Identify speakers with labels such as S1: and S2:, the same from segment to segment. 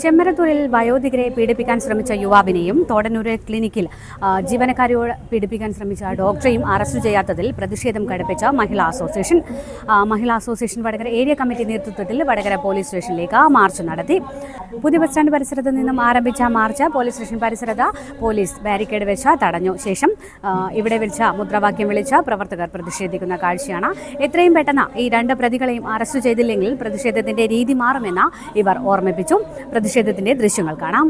S1: ചെമ്മരത്തൂരിൽ വയോധികരെ പീഡിപ്പിക്കാൻ ശ്രമിച്ച യുവാവിനെയും തോടന്നൂര് ക്ലിനിക്കിൽ ജീവനക്കാരിയോട് പീഡിപ്പിക്കാൻ ശ്രമിച്ച ഡോക്ടറെയും അറസ്റ്റ് ചെയ്യാത്തതിൽ പ്രതിഷേധം കടുപ്പിച്ച മഹിളാ അസോസിയേഷൻ വടകര ഏരിയ കമ്മിറ്റി നേതൃത്വത്തിൽ വടകര പോലീസ് സ്റ്റേഷനിലേക്ക് മാർച്ച് നടത്തി. പുതിയ ബസ് സ്റ്റാൻഡ് പരിസരത്ത് നിന്നും ആരംഭിച്ച മാർച്ച് പോലീസ് സ്റ്റേഷൻ പരിസരത്ത് പോലീസ് ബാരിക്കേഡ് വെച്ച് തടഞ്ഞു. ശേഷം ഇവിടെ വിളിച്ച മുദ്രാവാക്യം വിളിച്ച പ്രവർത്തകർ പ്രതിഷേധിക്കുന്ന കാഴ്ചയാണ്. എത്രയും പെട്ടെന്ന് ഈ രണ്ട് പ്രതികളെയും അറസ്റ്റ് ചെയ്തില്ലെങ്കിൽ പ്രതിഷേധത്തിന്റെ രീതി മാറുമെന്ന് ഇവർ ഓർമ്മിപ്പിച്ചു. പ്രതിഷേധത്തിന്റെ ദൃശ്യങ്ങൾ കാണാം.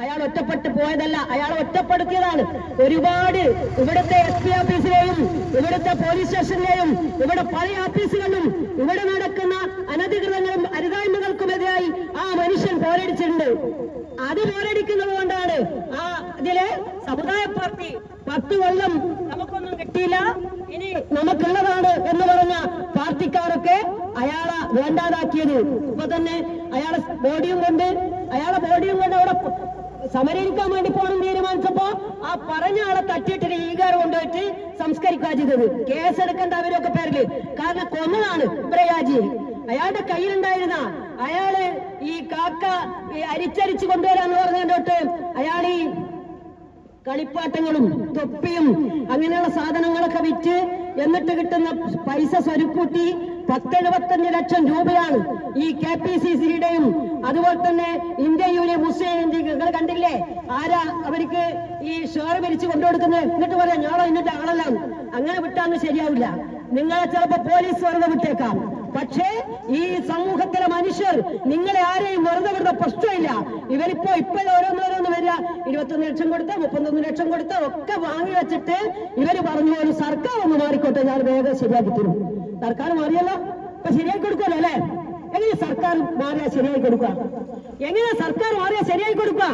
S2: അയാൾ ഒറ്റപ്പെട്ടു പോയതല്ല, അയാൾ ഒറ്റപ്പെടുത്തിയതാണ്. ഒരുപാട് ഇവിടുത്തെ SP ഓഫീസിലെയും ഇവിടുത്തെ പോലീസ് സ്റ്റേഷനിലെയും ഇവിടെ പല ഓഫീസുകളിലും ഇവിടെ നടക്കുന്ന അനധികൃതങ്ങളും അരുതായ്മകൾക്കുമെതിരായി ആ മനുഷ്യൻ പോരടിച്ചിട്ടുണ്ട്. അത് പോരടിക്കുന്നത് കൊണ്ടാണ് ഇതിലെ സമുദായ പാർട്ടി 10 കൊല്ലം നമുക്കൊന്നും കിട്ടിയില്ല, ഇനി നമുക്കുള്ളതാണ് എന്ന് പറഞ്ഞ പാർട്ടിക്കാരൊക്കെ അയാളെ വേണ്ടാതാക്കിയത്. ഇപ്പൊ തന്നെ അയാളെ ബോഡിയും കൊണ്ട് അവിടെ സമരരിക്കാൻ വേണ്ടി പോകണം തീരുമാനിച്ചപ്പോ ആ പറഞ്ഞ ആളെ തട്ടിയിട്ട് ഈഗാർ കൊണ്ടുപോയിട്ട് സംസ്കരിക്കുക ചെയ്തത്. കേസെടുക്കേണ്ട അവരൊക്കെ പേരില്, കാരണം കൊന്നതാണ് ഇബ്രയാജി. അയാളുടെ കയ്യിലുണ്ടായിരുന്ന അയാള് ഈ കാക്ക അരിച്ചരിച്ച് കൊണ്ടുവരാന്ന് പറഞ്ഞിട്ട് അയാൾ ഈ കളിപ്പാട്ടങ്ങളും തൊപ്പിയും അങ്ങനെയുള്ള സാധനങ്ങളൊക്കെ വിറ്റ് എന്നിട്ട് കിട്ടുന്ന പൈസ സ്വരുക്കൂട്ടി 10-75 ലക്ഷം രൂപയാണ് ഈ KPCCയുടെയും അതുപോലെ തന്നെ ഇന്ത്യൻ യൂണിയൻ മുസ്ലിം ലീഗ്. നിങ്ങൾ കണ്ടില്ലേ ആരാ അവർക്ക് ഈ ഷെയർ ഭരിച്ച് കൊണ്ടുകൊടുക്കുന്നത്? എന്നിട്ട് പറയാം ഞാളോ എന്നിട്ട് ആളല്ല. അങ്ങനെ വിട്ടാന്ന് ശരിയാവില്ല. നിങ്ങളെ ചിലപ്പോ പോലീസ് വെറുതെ വിട്ടേക്കാം, പക്ഷേ ഈ സമൂഹത്തിലെ മനുഷ്യർ നിങ്ങളെ ആരെയും വെറുതെ വിടുന്ന പ്രശ്നമില്ല. ഇവരിപ്പോ ഓരോന്നോരോന്ന് വരിക, 21 ലക്ഷം കൊടുത്ത 31 ലക്ഷം കൊടുത്ത ഒക്കെ വാങ്ങി വെച്ചിട്ട് ഇവര് പറഞ്ഞു ഒരു സർക്കാർ ഒന്ന് മാറിക്കോട്ടെ, ഞാൻ വേഗം ശരിയാക്കി തരും. സർക്കാർ മാറിയല്ലോ, ഇപ്പൊ ശരിയായി കൊടുക്കുമല്ലോ അല്ലെ? എങ്ങനെ സർക്കാർ മാറിയാ ശരിയായി കൊടുക്കുക? എങ്ങനെ സർക്കാർ മാറിയാ ശരിയായി കൊടുക്കുക?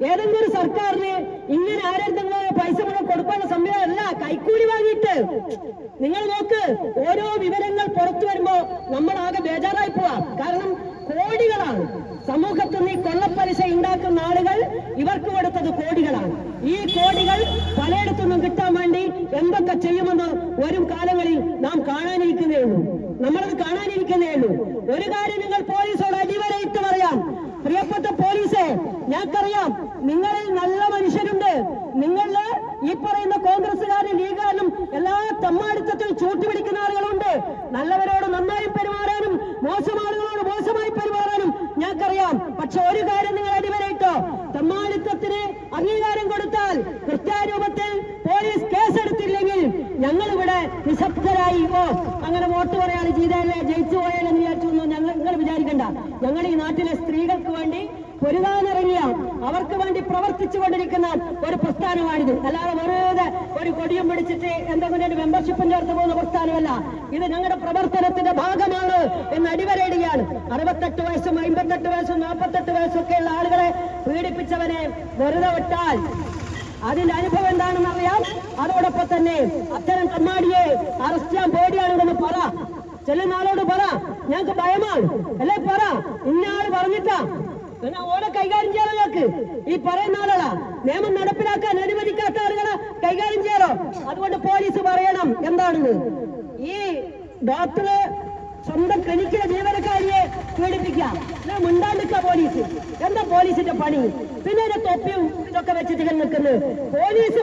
S2: ഏതെങ്കിലും ഒരു സർക്കാരിന് ഇങ്ങനെ ആരെന്തെങ്കിലും പൈസ മുഴുവൻ കൊടുക്കാനുള്ള സംവിധാനമല്ല, കൈക്കൂലി വാങ്ങിയിട്ട്. നിങ്ങൾ നോക്ക്, ഓരോ വിവരങ്ങൾ പുറത്തു വരുമ്പോ നമ്മളാകെ ബേജാറായി പോവാ. കാരണം കോടികളാണ് സമൂഹത്തിൽ നിന്ന് ഈ കൊള്ളപ്പലിശ ഉണ്ടാക്കുന്ന ആളുകൾ ഇവർക്ക് കൊടുത്തത് കോടികളാണ്. ഈ കോടികൾ പലയിടത്തുനിന്നും കിട്ടാൻ വേണ്ടി എന്തൊക്കെ ചെയ്യുമെന്ന് വരും കാലങ്ങളിൽ നാം കാണാനിരിക്കുന്നേ ഉള്ളൂ. നമ്മളത് കാണാനിരിക്കുന്നേ ഉള്ളൂ. ഒരു കാര്യം നിങ്ങൾ പോലീസോട് അടിവരയിട്ട് പറയാം, പ്രിയപ്പെട്ട പോലീസെ, ഞങ്ങൾക്കറിയാം നിങ്ങളിൽ നല്ല മനുഷ്യരുണ്ട്. നിങ്ങളില് ഈ പറയുന്ന കോൺഗ്രസുകാരും ലീഗുകാരും എല്ലാ തമ്മാടിത്തത്തിൽ ചൂട്ടുപിടിക്കുന്ന ആളുകളുണ്ട്. നല്ലവരോട് നന്നായി പെരുമാറാനും മോശം ആളുകളോട് മോശമായി പെരുമാറാനും ഞങ്ങൾക്കറിയാം. പക്ഷെ ഒരു കാര്യം നിങ്ങൾ അടിവരയിട്ടോ, തമ്മാടിത്തത്തിന് അംഗീകാരം കൊടുത്താൽ കൃത്യാരൂപത്തിൽ പോലീസ് കേസെടുത്തില്ലെങ്കിൽ ഞങ്ങളിവിടെ നിശബ്ദരായി അങ്ങനെ വോട്ട് പറയാതെ ചെയ്താലേ ജയിച്ചു പോയാലെന്ന് വിചാരിച്ചു നിങ്ങൾ വിചാരിക്കണ്ട. ഞങ്ങൾ ഈ നാട്ടിലെ സ്ത്രീകൾക്ക് വേണ്ടി പൊരുതാനിറങ്ങിയ അവർക്ക് വേണ്ടി പ്രവർത്തിച്ചുകൊണ്ടിരിക്കുന്ന ഒരു പ്രസ്ഥാനമാണിത്. അല്ലാതെ വെറുതെ ഒരു കൊടിയും പിടിച്ചിട്ട് എന്തെങ്കിലും മെമ്പർഷിപ്പും ചേർത്ത് പോകുന്ന പ്രസ്ഥാനമല്ല. ഇത് ഞങ്ങളുടെ പ്രവർത്തനത്തിന്റെ ഭാഗമാണ് എന്ന് അടിവരയിടുകയാണ്. 68 വയസ്സും 58 വയസ്സും 48 വയസ്സൊക്കെയുള്ള ആളുകളെ പീഡിപ്പിച്ചവനെ വെറുതെ വിട്ടാൽ അതിന്റെ അനുഭവം എന്താണെന്ന് അറിയാം. അതോടൊപ്പം തന്നെ അത്തരം കമ്മാടിയെ അറസ്റ്റ് ചെയ്യാൻ പേടിയാണെന്ന് പറ. ചെല്ലുന്ന ആളോട് പറ, ഞങ്ങൾക്ക് ഭയമാണ് അല്ലെ പറ. ഇന്നയാള് പറഞ്ഞിട്ടാ ഓരോ കൈകാര്യം ചെയ്യാലോ. ഞങ്ങൾക്ക് ഈ പറയുന്ന ആളുകളാ നിയമം നടപ്പിലാക്കാൻ അനുവദിക്കാത്ത ആളുകളെ കൈകാര്യം ചെയ്യാലോ. അതുകൊണ്ട് പോലീസ് പറയണം എന്താണെന്ന്. ഈ ഡോക്ടറ് സ്വന്തം ക്ലിനിക്കിലെ ജീവനക്കാരിയെ പീഡിപ്പിക്കാം, മുണ്ടാണ്ടിക്ക പോലീസ്. എന്താ പോലീസിന്റെ പണി? പിന്നെ തൊപ്പിയും ഇതൊക്കെ വെച്ചിട്ട് നിൽക്കുന്നത്.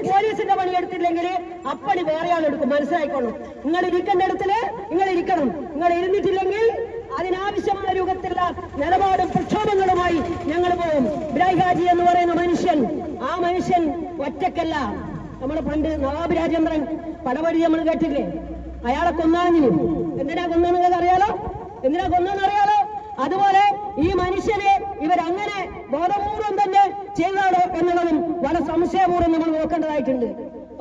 S2: പോലീസിന്റെ പണി എടുത്തില്ലെങ്കിൽ അപ്പണി വേറെ ആളെടുക്കും. മനസ്സിലായിക്കോളും. നിങ്ങൾ ഇരിക്കേണ്ട ഇടത്തില് നിങ്ങൾ ഇരിക്കണം. നിങ്ങൾ ഇരുന്നിട്ടില്ലെങ്കിൽ അതിനാവശ്യമായ രൂപത്തിലുള്ള നിലപാടും പ്രക്ഷോഭങ്ങളുമായി ഞങ്ങൾ പോകും. ഇബ്രാഹിം ഹാജി എന്ന് പറയുന്ന മനുഷ്യൻ, ആ മനുഷ്യൻ ഒറ്റക്കല്ല. നമ്മൾ പണ്ട് നവാബ് രാജേന്ദ്രൻ പടവഴി നമ്മൾ കേട്ടില്ലേ? അയാളെ കൊന്നാണെങ്കിലും എന്തിനാ കൊന്നെന്ന് അറിയാലോ? എന്തിനാ കൊന്നെന്ന് അറിയാലോ? അതുപോലെ ഈ മനുഷ്യനെ ഇവരങ്ങനെ ബോധപൂർവം തന്നെ ചെയ്താലോ എന്നുള്ളതും വളരെ സംശയപൂർവ്വം നമ്മൾ നോക്കേണ്ടതായിട്ടുണ്ട്.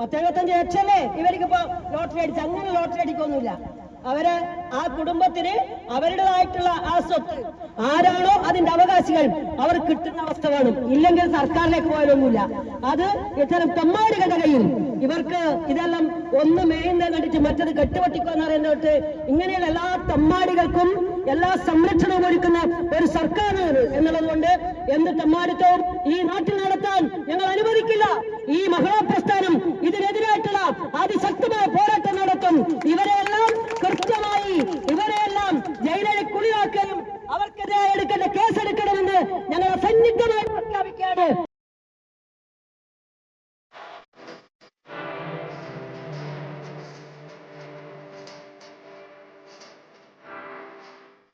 S2: 10-75 ലക്ഷമല്ലേ ഇവർക്കിപ്പോ ലോട്ടറി അടിച്ച്? അങ്ങനെ ലോട്ടറി അടിക്കൊന്നുമില്ല. അവര് ആ കുടുംബത്തിന് അവരുടേതായിട്ടുള്ള ആ സ്വത്ത് ആരാണോ അതിന്റെ അവകാശികൾ അവർ കിട്ടുന്ന അവസ്ഥ വേണം. ഇല്ലെങ്കിൽ സർക്കാരിലേക്ക് പോയാലൊന്നുമില്ല. അത് ഇത്തരം തെമ്മാടികളുടെ കയ്യിൽ ഇവർക്ക് ഇതെല്ലാം ഒന്ന് മേയുന്നത് കണ്ടിട്ട് മറ്റത് കെട്ടുപൊട്ടിക്കുമെന്ന് പറയുന്നോട്ട് ഇങ്ങനെയുള്ള എല്ലാ തെമ്മാടികൾക്കും എല്ലാ സംരക്ഷണവും ഒരുക്കുന്ന ഒരു സർക്കാരാണ് എന്നുള്ളതുകൊണ്ട് എന്ത് തെമ്മാടിത്തവും ഈ നാട്ടിൽ നടത്താൻ ഞങ്ങൾ അനുവദിക്കില്ല. ഈ മഹിളാ പ്രസ്ഥാനം ഇതിനെതിരായിട്ടുള്ള അതിശക്തമായ പോരാട്ടം നടത്തും. ഇവരെല്ലാം